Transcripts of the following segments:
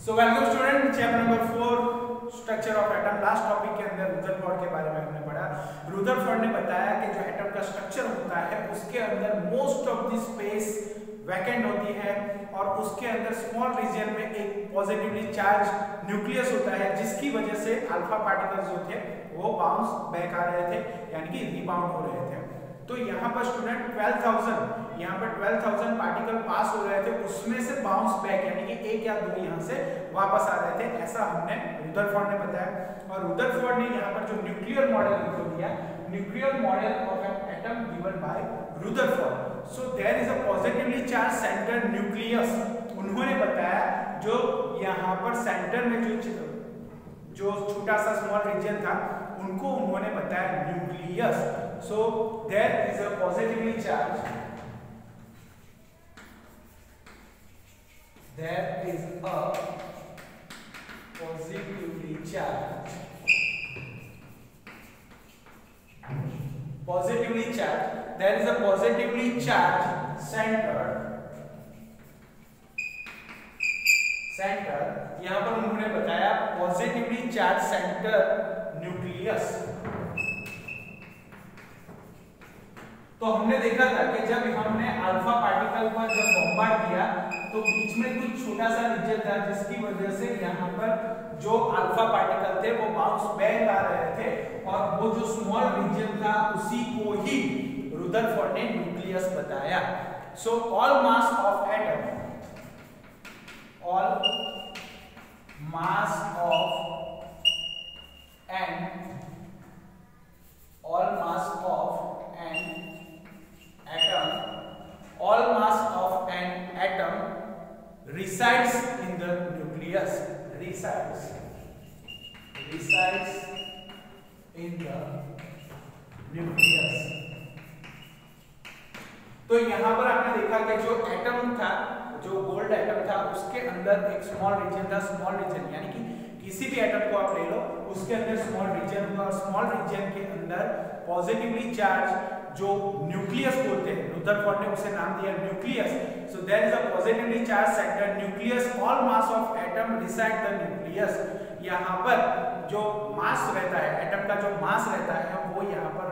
So welcome student, chapter number 4 structure of atom. Last topic के अंदर Rutherford के बारे में हमने पढ़ा। रुदरफोर्ड ने बताया कि जो एटम का स्ट्रक्चर होता है उसके अंदर most of the space vacant होती है और उसके अंदर स्मॉल रीजन में एक पॉजिटिवली चार्ज न्यूक्लियस होता है, जिसकी वजह से अल्फा पार्टिकल्स जो थे वो बाउंस बैक आ रहे थे, यानी कि रिबाउंड हो रहे थे। तो यहाँ पर स्टूडेंट 12,000 पार्टिकल पास हो रहे थे, उसमें से बाउंस बैक यानी कि एक या दो यहाँ से वापस आ रहे थे, ऐसा हमने रुदरफोर्ड ने बताया। और रुदरफोर्ड ने यहाँ पर जो न्यूक्लियर मॉडल लिख दिया, nuclear model of an atom given by Rutherford. So there is a positively charge centre nucleus. उन्होंने बताया जो यहाँ पर सेंटर में जो छोटा सा स्मॉल रीजन था उनको उन्होंने बताया nucleus. So there is a positively charged center। यहां पर उन्होंने बताया पॉजिटिवली चार्ज सेंटर न्यूक्लियस। तो हमने देखा था कि जब हमने अल्फा पार्टिकल पर जब बॉम्बार्ड किया तो बीच में कुछ छोटा सा रीजन था, जिसकी वजह से यहाँ पर जो अल्फा पार्टिकल थे वो बाउंस बैक आ रहे थे, और वो जो स्मॉल रीजन था उसी को ही रुदरफोर्ड ने न्यूक्लियस बताया। So all mass of atom resides in the nucleus, resides in the nucleus। तो यहां पर आपने देखा कि जो एटम था, जो गोल्ड एटम था, उसके अंदर एक स्मॉल रीजन था। स्मॉल रीजन यानी कि किसी भी एटम को आप ले लो, उसके अंदर स्मॉल रीजन होगा, और स्मॉल रीजन के अंदर पॉजिटिवली चार्ज जो न्यूक्लियस बोलते हैं, रुदरफोर्ड ने उसे नाम दिया nucleus. So there is a positively charge centre nucleus, all mass of atom reside the nucleus. यहाँ पर जो मास रहता है, एटम का जो मास रहता है, वो यहाँ पर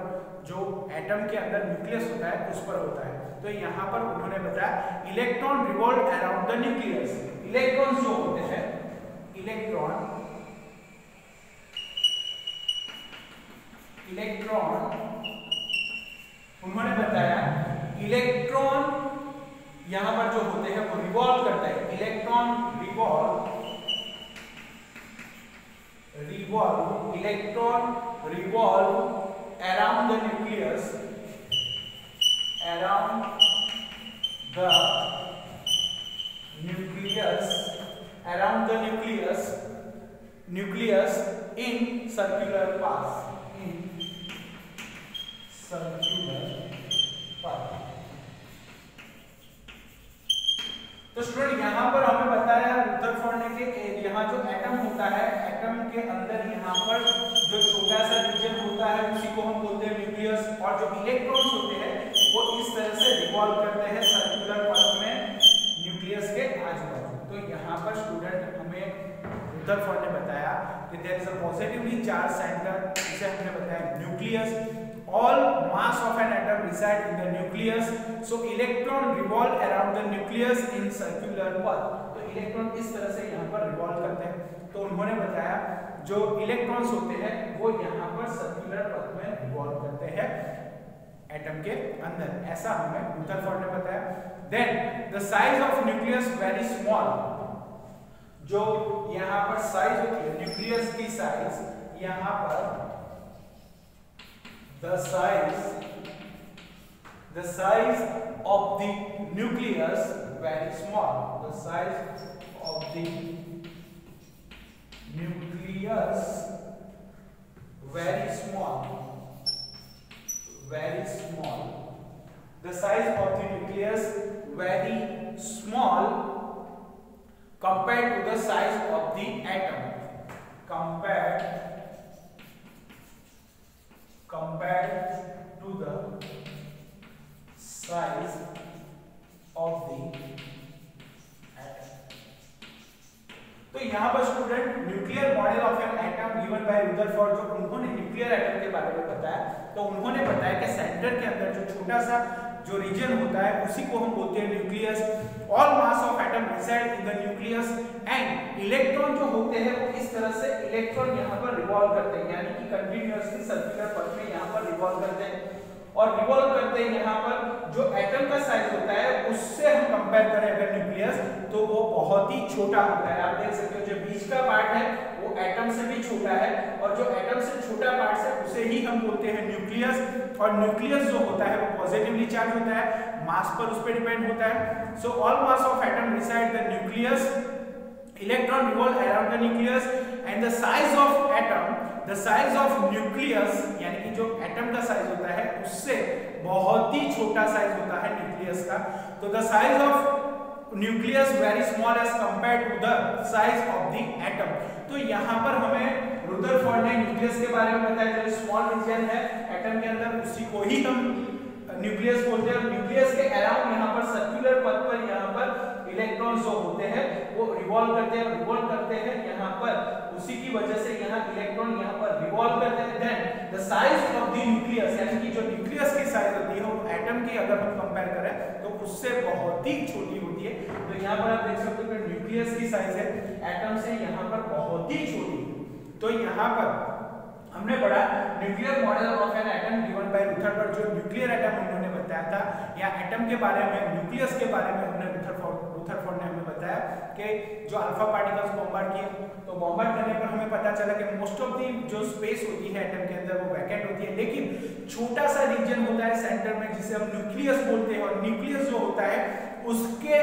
जो एटम के अंदर न्यूक्लियस होता है उस पर होता है। तो यहाँ पर उन्होंने बताया electron revolve around the nucleus. Electron जो होते हैं, इलेक्ट्रॉन उन्होंने बताया इलेक्ट्रॉन यहां पर जो होते हैं वो रिवॉल्व करता है। Electron revolve around the nucleus, nucleus in circular path, तो स्टूडेंट यहां पर हमें बताया रुदरफोर्ड ने कि यहाँ जो एटम होता है, एटम के अंदर यहाँ पर जो छोटा सा रीजन होता है उसी को हम बोलते हैं न्यूक्लियस, और जो इलेक्ट्रॉन्स होते हैं वो इस तरह से रिवॉल्व करते हैं सर्कुलर पाथ में न्यूक्लियस के आजू-बाजू। तो यहाँ पर स्टूडेंट हमें रुदरफोर्ड ने बताया कि there is a positively charge centre, जिसे हमने बताया nucleus. All mass of an atom reside in the nucleus, so electron revolve around the nucleus in circular path। तो इलेक्ट्रॉन इस तरह से यहाँ पर रिवॉल्व करते हैं। तो उन्होंने बताया जो इलेक्ट्रॉन्स होते हैं वो यहाँ पर सर्कुलर पथ में रिवॉल्व करते हैं एटम के अंदर, ऐसा हमें रुदरफोर्ड ने बताया। Then the size of nucleus very small. जो यहाँ पर साइज होती है न्यूक्लियस की साइज, यहाँ पर the size of the nucleus very small, the size of the nucleus very small, the size of the nucleus very small compared to the size of the atom, compared to the size of the atom। तो bye Rutherford, जो उन्होंने nuclear atom के बारे में बताया, तो उन्होंने बताया कि सेंटर के अंदर जो छोटा सा जो रीजन होता है उसी को हम बोलते हैं nucleus. All mass of atom reside in the nucleus and electron जो होते हैं वो इस तरह से इलेक्ट्रॉन यहाँ पर रिवॉल्व करते हैं, यानी कि कंटिन्यूअसली सर्कुलर पथ में यहाँ पर रिवॉल्व करते हैं। और रिवॉल्व करते हैं यहाँ पर जो एटम का साइज होता है उससे हम कंपेयर करें अगर न्यूक्लियस, तो वो बहुत ही छोटा होता है। आप देख सकते हो जो बीच का पार्ट है वो एटम से भी छोटा है, और जो एटम से छोटा पार्ट है उसे ही हम बोलते हैं न्यूक्लियस। और न्यूक्लियस जो होता है वो पॉजिटिवली चार्ज होता है, मास पर उस पर डिपेंड होता है। So all mass of atom reside the nucleus, electron revolve around the nucleus and the size of atom, the size of nucleus यानी कि जो एटम का साइज होता है उससे बहुत ही छोटा साइज होता है न्यूक्लियस का। तो the size of nucleus very small as compared to the size of the atom. तो यहाँ पर हमें रुदरफोर्ड ने न्यूक्लियस के बारे में बताया, जो स्मॉल रीजन है एटम के अंदर उसी को ही हम न्यूक्लियस बोलते हैं। न्यूक्लियस के अराउंड यहाँ पर सर्कुलर पथ पर यहाँ पर इलेक्ट्रॉन्स जो होते हैं वो रिवॉल्व करते हैं यहाँ पर, उसी की वजह से यहाँ इलेक्ट्रॉन यहाँ पर रिवॉल्व करते हैं। Then the size of the nucleus यानी कि जो न्यूक्लियस की साइज होती है वो एटम की अगर हम कंपेयर करें तो उससे बहुत ही छोटी होती है। तो यहाँ पर आप देख सकते हो कि न्यूक्लियस की साइज है एटम से यहाँ पर बहुत ही छोटी। तो यहाँ पर हमने पढ़ा nuclear model of an atom given by Rutherford, जो न्यूक्लियर एटम उन्होंने बताया था, या एटम के बारे में न्यूक्लियस के बारे में हमने रुदरफोर्ड ने हमें बताया कि जो अल्फा पार्टिकल्स बॉम्बार्ड किए, तो बॉम्बार्ड करने पर हमें पता चला कि मोस्ट ऑफ दी जो स्पेस होती है एटम के अंदर वो वैकेंट होती है, लेकिन छोटा सा रीजन होता है सेंटर में जिसे हम न्यूक्लियस बोलते हैं। और न्यूक्लियस जो होता है उसके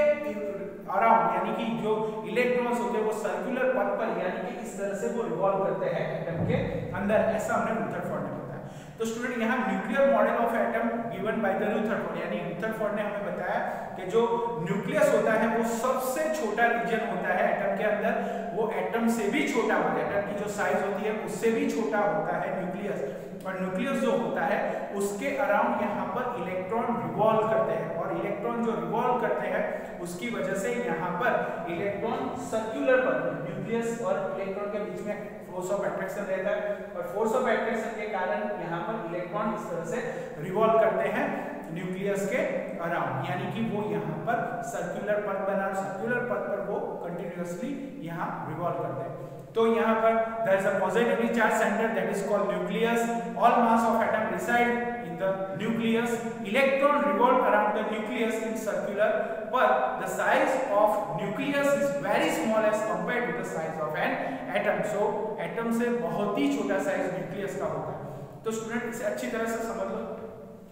अराउंड यानी कि जो इलेक्ट्रॉन्स होते हैं वो सर्कुलर पथ पर यानी कि इस तरह से वो रिवॉल्व करते हैं एटम के अंदर, ऐसा हमने रुदरफोर्ड ने बताया। तो स्टूडेंट यहाँ nuclear model of atom given by the Rutherford, यानी रुदरफोर्ड ने हमें बताया कि जो न्यूक्लियस होता है वो सबसे छोटा रीजन होता है एटम के अंदर, वो एटम से भी छोटा होता है, एटम की जो साइज होती है उससे भी छोटा होता है न्यूक्लियस। और न्यूक्लियस जो होता है उसके अराउंड यहाँ पर इलेक्ट्रॉन रिवॉल्व करते हैं, और इलेक्ट्रॉन जो रिवॉल्व करते हैं उसकी वजह से यहाँ पर इलेक्ट्रॉन सर्कुलर पर, न्यूक्लियस और इलेक्ट्रॉन के बीच में फोर्स ऑफ अट्रैक्शन रहता है, और फोर्स ऑफ अट्रैक्शन के कारण यहाँ पर इलेक्ट्रॉन इस तरह से रिवॉल्व करते हैं न्यूक्लियस के अराउंड, यानी कि वो यहाँ पर सर्कुलर पथ बना, सर्कुलर पथ पर वो कंटिन्यूअसली यहाँ रिवॉल्व करते हैं। तो यहाँ पर there is a positively charged center that is called nucleus. All mass of atom reside in the nucleus. Electron revolve around the nucleus in circular path. The size of nucleus is very small as compared to the size of an atom. So atom से बहुत ही छोटा size nucleus का होता है। तो student इसे अच्छी तरह से समझ लो,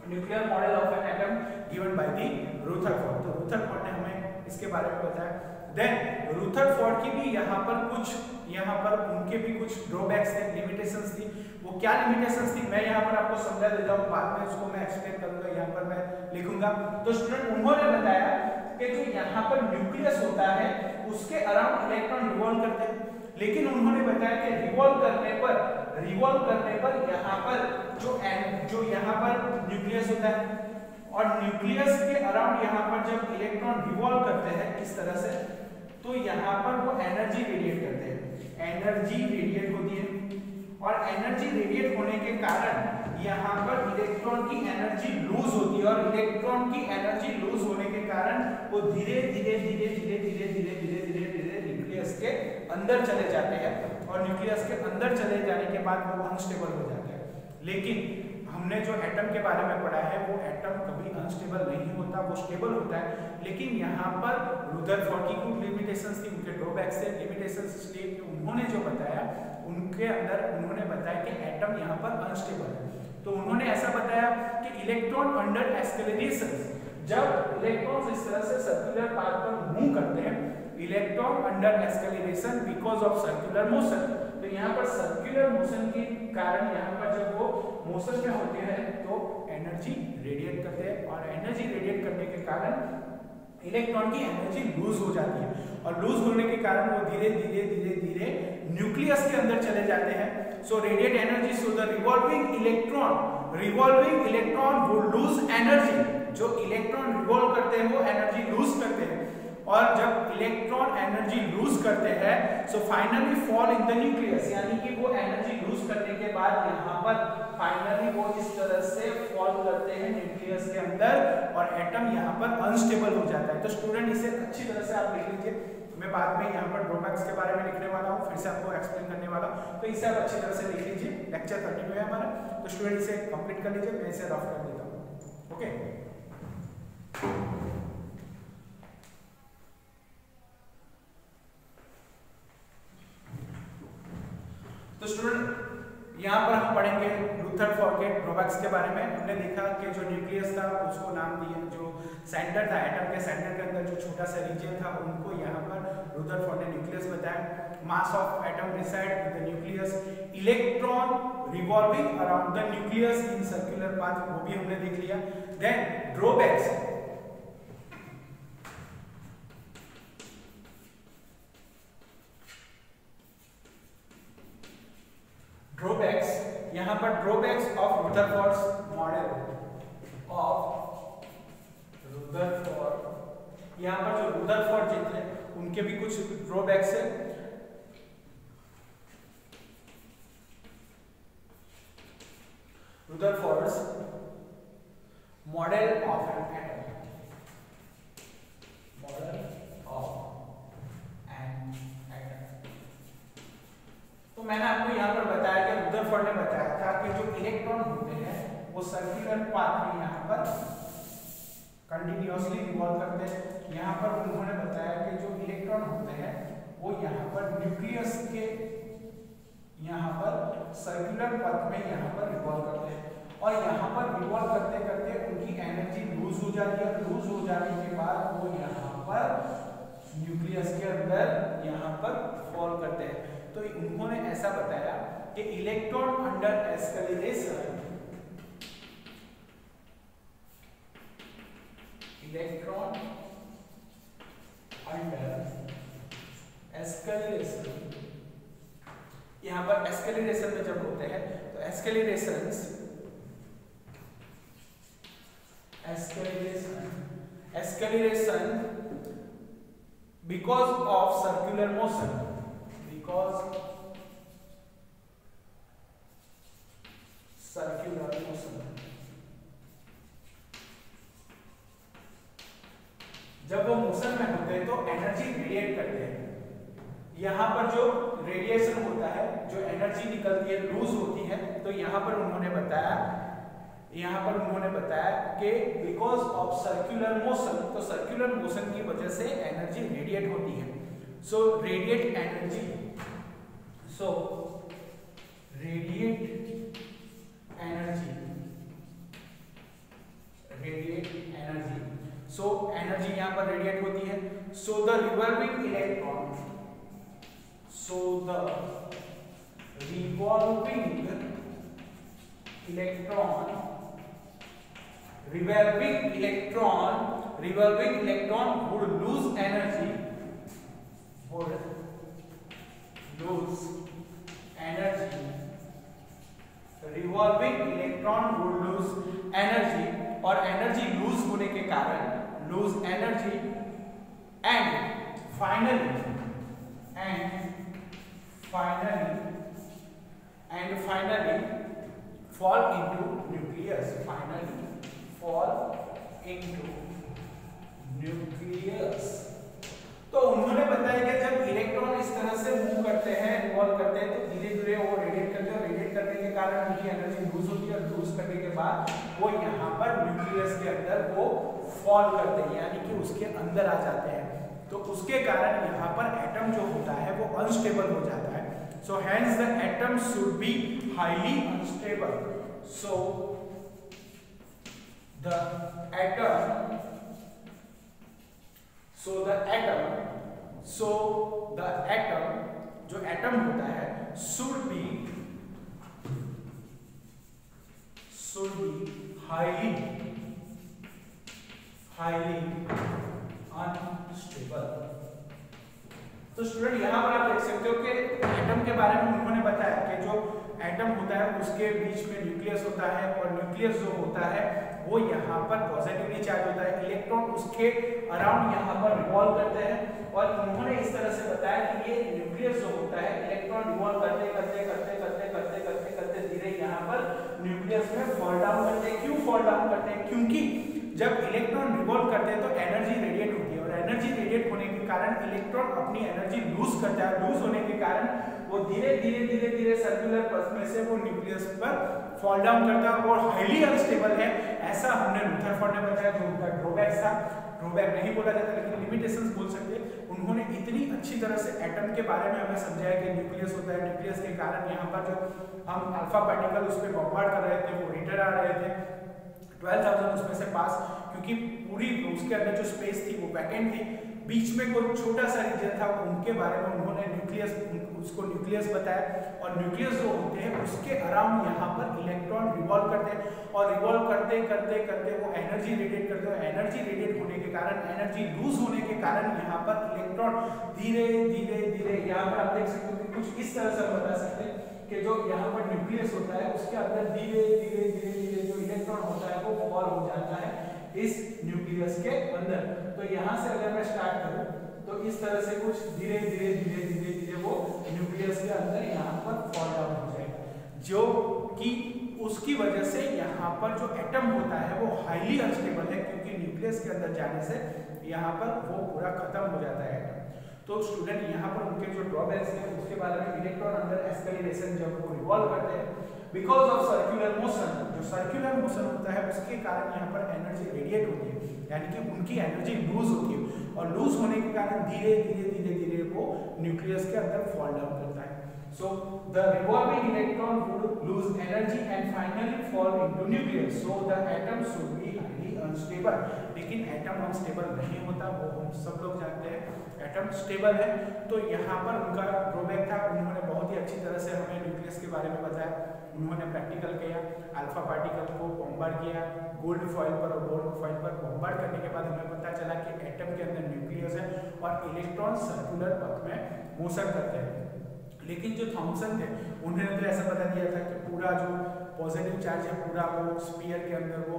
nuclear model of an atom given by the Rutherford. तो रुदरफोर्ड ने हमें इसके बारे में बताया। देन रुदरफोर्ड की भी यहाँ पर उनके भी कुछ ड्रॉबैक्स थे, लिमिटेशंस थी। वो क्या लिमिटेशंस थी मैं यहाँ पर आपको समझा देता हूँ, बाद में उसको मैं एक्सप्लेन करूंगा, यहाँ पर मैं लिखूंगा। तो स्टूडेंट उन्होंने बताया कि जो यहाँ पर न्यूक्लियस होता है उसके अराउंड इलेक्ट्रॉन रिवॉल्व करते हैं, लेकिन उन्होंने बताया कि रिवॉल्व करने पर यहाँ पर जो यहाँ पर न्यूक्लियस होता है और न्यूक्लियस के अराउंड यहाँ पर जब इलेक्ट्रॉन रिवॉल्व करते हैं इस तरह से, तो यहाँ पर वो एनर्जी रेडिएट करते हैं, एनर्जी रेडिएट होती है, और एनर्जी रेडिएट होने के कारण यहाँ पर इलेक्ट्रॉन की एनर्जी लूज होती है, और इलेक्ट्रॉन की एनर्जी लूज होने के कारण वो धीरे धीरे न्यूक्लियस के अंदर चले जाते हैं, और न्यूक्लियस के अंदर चले जाने के बाद वो अनस्टेबल हो जाते हैं। लेकिन हमने जो एटम के बारे में पढ़ा है वो एटम कभी अनस्टेबल नहीं होता, वो स्टेबल होता है। लेकिन यहाँ पर रुदरफोर्ड की कुछ लिमिटेशंस थी, उनके ड्रॉबैक्स थे। लिमिटेशंस इसलिए कि उन्होंने जो बताया उनके अंदर उन्होंने बताया कि एटम यहाँ पर अनस्टेबल है। तो उन्होंने ऐसा बताया कि इलेक्ट्रॉन अंडर एक्सेलरेशन, जब इलेक्ट्रॉन्स इस तरह से सर्कुलर पाथ पर मूव करते हैं, electron under acceleration because of circular motion, तो यहाँ पर सर्कुलर मोशन के कारण यहाँ पर जब वो मोशन में होते हैं तो एनर्जी रेडिएट करते हैं, और एनर्जी रेडिएट करने के कारण इलेक्ट्रॉन की एनर्जी लूज हो जाती है, और लूज होने के कारण वो धीरे धीरे न्यूक्लियस के अंदर चले जाते हैं। So radiate energy, so the revolving electron वो लूज एनर्जी, जो इलेक्ट्रॉन रिवॉल्व करते हैं वो एनर्जी लूज करते हैं, और जब इलेक्ट्रॉन एनर्जी लूज करते हैं so finally fall in the nucleus, यानी कि वो एनर्जी लूज करने के बाद यहाँ पर फाइनली वो इस तरह से फॉल करते हैं न्यूक्लियस के अंदर और एटम यहाँ पर अनस्टेबल हो जाता है। तो स्टूडेंट इसे अच्छी तरह से आप लिख लीजिए, मैं बाद में यहाँ पर ड्रॉबैक्स के बारे में लिखने वाला हूँ, फिर से आपको एक्सप्लेन करने वाला हूँ, तो इसे आप अच्छी तरह से लिख लीजिए। लेक्चर कंटिन्यू है हमारा, तो स्टूडेंट इसे कंप्लीट कर लीजिए, मैं इसे रफ कर देता हूँ। ओके, तो स्टूडेंट यहाँ पर हम पढ़ेंगे रुदरफोर्ड के ड्रॉबैक्स के बारे में। हमने देखा कि जो न्यूक्लियस था उसको नाम दिए, जो सेंटर था एटम के सेंटर के अंदर जो छोटा सा रीजन था उनको यहाँ पर रुदरफोर्ड ने न्यूक्लियस बताया। Mass of atom reside in the nucleus, electron revolving around the nucleus in circular path, वो भी हमने देख लिया। देन ड्रॉबैक्स, ड्रॉबैक्स यहाँ पर drawbacks of Rutherford's model of Rutherford, यहाँ पर जो रुदरफोर्ड जी थे उनके भी कुछ ड्रॉबैक्स है। Rutherford's model of an atom, model of an atom. तो मैंने आपको यहाँ पर बताया कि रुदरफोर्ड ने बताया था कि जो इलेक्ट्रॉन होते हैं वो सर्कुलर पाथ में यहाँ पर कंटिन्यूअसली रिवॉल्व करते हैं। यहाँ पर उन्होंने बताया कि जो इलेक्ट्रॉन होते हैं वो यहाँ पर न्यूक्लियस के यहाँ पर सर्कुलर पथ में यहाँ पर रिवॉल्व करते हैं और यहाँ पर रिवॉल्व करते करते उनकी एनर्जी लूज हो जाती है। लूज हो जाने के बाद वो यहाँ पर न्यूक्लियस के अंदर यहाँ पर फॉल करते हैं। तो उन्होंने ऐसा बताया कि electron under acceleration, electron under acceleration, यहाँ पर एस्केलेरेशन में जब होते हैं तो acceleration because of circular motion, because circular motion, जब वो मोशन में होते हैं तो एनर्जी रेडिएट करते हैं। यहाँ पर जो रेडिएशन होता है, जो एनर्जी निकलती है, लूज होती है, तो यहाँ पर उन्होंने बताया कि बिकॉज ऑफ सर्कुलर मोशन, तो सर्कुलर मोशन की वजह से एनर्जी रेडिएट होती है। So radiate energy, so radiate energy, so energy यहाँ पर रेडिएट होती है। so the revolving electron, revolving electron would lose energy, revolving electron would lose energy, और एनर्जी लूज होने के कारण lose energy and finally fall into nucleus, तो उन्होंने बताया कि जब इलेक्ट्रॉन इस तरह से मूव करते हैं, रिवॉल्व करते हैं, तो धीरे धीरे वो रेडिएट करते हैं और रेडिएट करने के कारण उनकी एनर्जी लूज होती है और लूज करने के बाद वो यहाँ पर न्यूक्लियस के अंदर वो फॉल करते हैं, यानी कि उसके अंदर आ जाते हैं। तो उसके कारण यहाँ पर एटम जो होता है वो अनस्टेबल हो जाता है। So hence the atom should be highly unstable. So the atom जो एटम होता है should be highly unstable। तो स्टूडेंट यहाँ पर आप देख सकते हो कि एटम के बारे में उन्होंने बताया कि जो एटम होता है उसके बीच में न्यूक्लियस होता है, और न्यूक्लियस जो होता है वो यहाँ पर पॉजिटिवली चार्ज होता है, इलेक्ट्रॉन उसके अराउंड यहाँ पर रिवॉल्व करते हैं। और उन्होंने इस तरह से बताया कि ये न्यूक्लियस जो होता है इलेक्ट्रॉन रिवॉल्व करते करते करते करते करते करते करते धीरे यहाँ पर न्यूक्लियस में फॉल डाउन करते हैं। क्यों फॉल डाउन करते हैं? क्योंकि जब इलेक्ट्रॉन रिवॉल्व करते हैं तो एनर्जी रेडिएट होती है, और एनर्जी रेडिएट होने के कारण इलेक्ट्रॉन अपनी एनर्जी लूज करता है। लूज होने के कारण वो धीरे धीरे धीरे धीरे सर्कुलर पथ में से वो न्यूक्लियस पर फॉल डाउन करता है और हाईली अनस्टेबल है, ऐसा हमने रुदरफोर्ड ने बताया। जो उनका ड्रॉबैक था, ड्रॉबैक नहीं बोला जाता लेकिन लिमिटेशंस बोल सकते हैं, उन्होंने इतनी अच्छी तरह से एटम के बारे में हमें समझाया कि न्यूक्लियस होता है, न्यूक्लियस के कारण यहाँ पर जो हम अल्फा पार्टिकल उस पर बॉम्बार्ड कर रहे थे वो रिटर्न आ रहे थे 12,000 उसमें से पास, क्योंकि पूरी उसके अंदर जो स्पेस थी वो वैकेंट थी, बीच में कोई छोटा सा रीजन था, उनके बारे में उन्होंने न्यूक्लियस, उसको न्यूक्लियस बताया। और न्यूक्लियस जो होते हैं उसके अराउंड यहाँ पर इलेक्ट्रॉन रिवॉल्व करते हैं, और रिवॉल्व करते करते करते वो एनर्जी रेडिएट करते हैं। एनर्जी रेडिएट होने के कारण, एनर्जी लूज होने के कारण यहाँ पर इलेक्ट्रॉन धीरे धीरे धीरे, यहाँ पर आप देख सकते हो कि कुछ इस तरह से बता सकते हैं कि जो यहाँ पर न्यूक्लियस होता है उसके अंदर धीरे धीरे धीरे धीरे जो इलेक्ट्रॉन होता है वो फॉल हो जाता है इस न्यूक्लियस के अंदर। तो यहाँ से अगर मैं स्टार्ट करूँ तो इस तरह से कुछ धीरे धीरे धीरे धीरे धीरे वो न्यूक्लियस के अंदर यहाँ पर फॉल डाउन हो जाएगा, जो कि उसकी वजह से यहाँ पर जो एटम होता है वो हाईली अनस्टेबल है, क्योंकि न्यूक्लियस के अंदर जाने से यहाँ पर वो पूरा खत्म हो जाता है एटम। तो स्टूडेंट यहाँ पर उनके जो ड्रॉबैक्स हैं उसके बारे में, इलेक्ट्रॉन अंदर एस्केलेशन जब वो रिवॉल्व करते हैं बिकॉज ऑफ सर्कुलर मोशन, जो सर्कुलर मोशन होता है उसके कारण यहाँ पर एनर्जी रेडिएट होती है, यानी कि उनकी एनर्जी लूज होती है, और लूज होने के कारण धीरे धीरे धीरे धीरे वो न्यूक्लियस के अंदर फॉल डाउन करता है। So the revolving electron would lose energy and finally fall into nucleus. So the atom should be highly unstable. लेकिन एटम अनस्टेबल नहीं होता, वो हम सब लोग जानते हैं, एटम स्टेबल है। तो यहाँ पर उनका ड्रॉबैक था, उन्होंने बहुत ही अच्छी तरह से हमें न्यूक्लियस के बारे में बताया। उन्होंने प्रैक्टिकल किया, अल्फा पार्टिकल को बॉम्बार्ड किया गोल्ड फॉइल पर, और गोल्ड फॉइल पर बॉम्बार्ड करने के बाद हमें पता चला कि एटम के अंदर न्यूक्लियस है और इलेक्ट्रॉन सर्कुलर पथ में मोशन करते हैं। लेकिन जो थॉमसन थे उन्होंने तो ऐसा बता दिया था कि पूरा जो पॉजिटिव चार्ज है पूरा वो स्फीयर के अंदर वो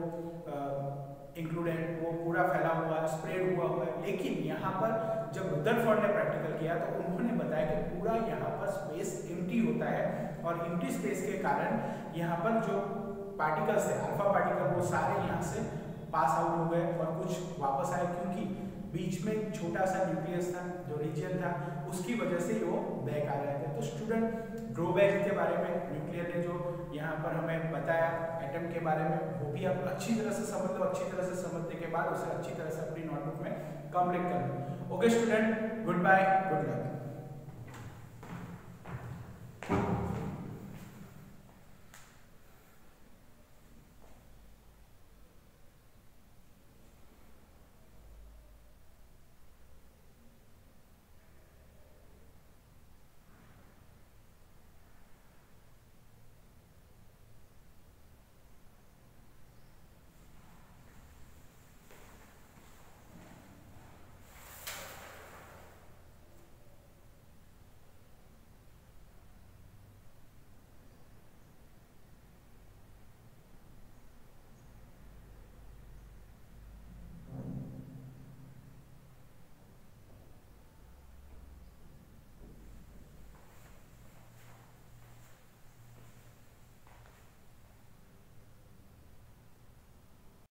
इंक्लूडेड, वो पूरा फैला हुआ है, स्प्रेड हुआ है। लेकिन यहाँ पर जब रुदरफोर्ड ने प्रैक्टिकल किया तो उन्होंने बताया कि पूरा यहाँ पर स्पेस एम्प्टी होता है, और एम्प्टी स्पेस के कारण यहाँ पर जो पार्टिकल्स थे, अल्फा पार्टिकल, वो सारे यहाँ से पास आउट हो गए और कुछ वापस आए, क्योंकि बीच में छोटा सा न्यूक्लियस था, जो रीजन था, उसकी वजह से वो बैक आ रहे थे। तो स्टूडेंट ड्रॉबैक के बारे में न्यूक्लियर ने जो यहाँ पर हमें बताया एटम के बारे में, वो भी आप अच्छी तरह से समझ लो। अच्छी तरह से समझने के बाद उसे अच्छी तरह से अपनी नोटबुक में कंप्लीट कर लो। Okay student, goodbye, good luck.